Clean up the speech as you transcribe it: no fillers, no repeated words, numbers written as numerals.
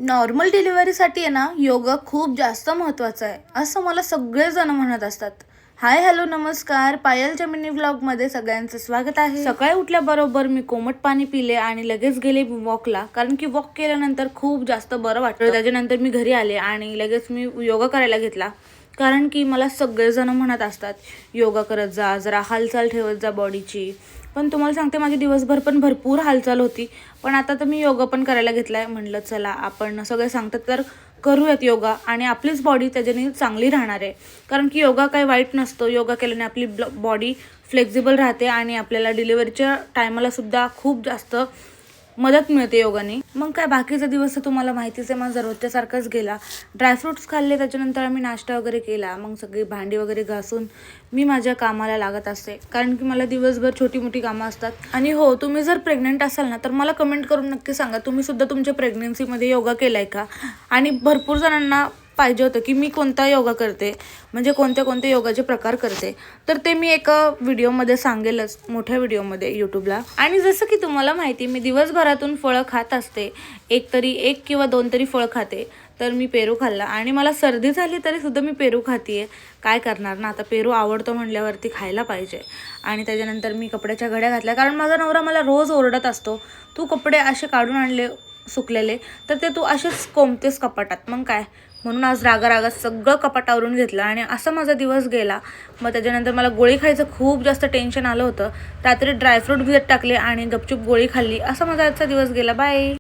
Normal डिलिव्हरीसाठी आहे ना, योगा खूप जास्त महत्त्वाचा आहे, असं मला सगळेजण म्हणत असतात. हाय, हॅलो, नमस्कार. पायलच्या मिनी व्लॉगमध्ये सगळ्यांचं स्वागत आहे. सकाळी उठल्याबरोबर मी कोमट पाणी पिले आणि लगेच गेले वॉकला, कारण की वॉक केल्यानंतर खूप जास्त बरं वाटतं. त्याच्यानंतर मी घरी आले आणि लगेच मी योगा करायला घेतला, कारण की मला सगळेजण म्हणत असतात योगा करत जा, जरा हालचाल ठेवत जा बॉडीची. पण तुम्हाला सांगते, माझी दिवसभर पण भरपूर हालचाल होती. पण आता तर मी योगा पण करायला घेतलाय. म्हणलं चला, आपण सगळे सांगतात तर करूयात योगा, आणि आपलीच बॉडी त्याच्याने चांगली राहणार आहे. कारण की योगा काही वाईट नसतो. योगा केल्याने आपली बॉडी फ्लेक्झिबल राहते आणि आपल्याला डिलिव्हरीच्या टायमाला सुद्धा खूप जास्त मदत मिळते योगाने. मग काय, बाकीचा दिवस तर तुम्हाला माहितीच आहे, माझा रोजच्यासारखाच गेला. ड्रायफ्रुट्स खाल्ले, त्याच्यानंतर आम्ही नाश्ता वगैरे केला. मग सगळी भांडी वगैरे घासून मी माझ्या कामाला लागत असते, कारण की मला दिवसभर छोटी मोठी कामं असतात. आणि हो, तुम्ही जर प्रेग्नंट असाल ना, तर मला कमेंट करून नक्की सांगा, तुम्ही सुद्धा तुमच्या प्रेग्नन्सीमध्ये योगा केलाय का? आणि भरपूर जणांना पाहिजे होतं की मी कोणता योगा करते, म्हणजे कोणते कोणते योगाचे प्रकार करते. तर ते मी एका व्हिडिओमध्ये सांगेलच, मोठ्या व्हिडिओमध्ये यूट्यूबला. आणि जसं की तुम्हाला माहिती, मी दिवसभरातून फळं खात असते. एक किंवा दोन तरी फळं खाते. तर मी पेरू खाल्ला आणि मला सर्दी झाली तरी सुद्धा मी पेरू खाते. काय करणार ना, आता पेरू आवडतो म्हणल्यावरती खायला पाहिजे. आणि त्याच्यानंतर मी कपड्याच्या घड्या घातल्या, कारण माझा नवरा मला रोज ओरडत असतो, तू कपडे असे काढून आणले सुकलेले, तर ते तू असेच कोंबतेस कपाटात. मग काय, म्हणून आज रागारागात सगळं कपाट आवरून घेतलं आणि असा माझा दिवस गेला. मग त्याच्यानंतर मला गोळी खायचं खूप जास्त टेन्शन आलं होतं. रात्री ड्रायफ्रूट भिजत टाकले आणि गपचूप गोळी खाल्ली. असा माझा आजचा दिवस गेला. बाय.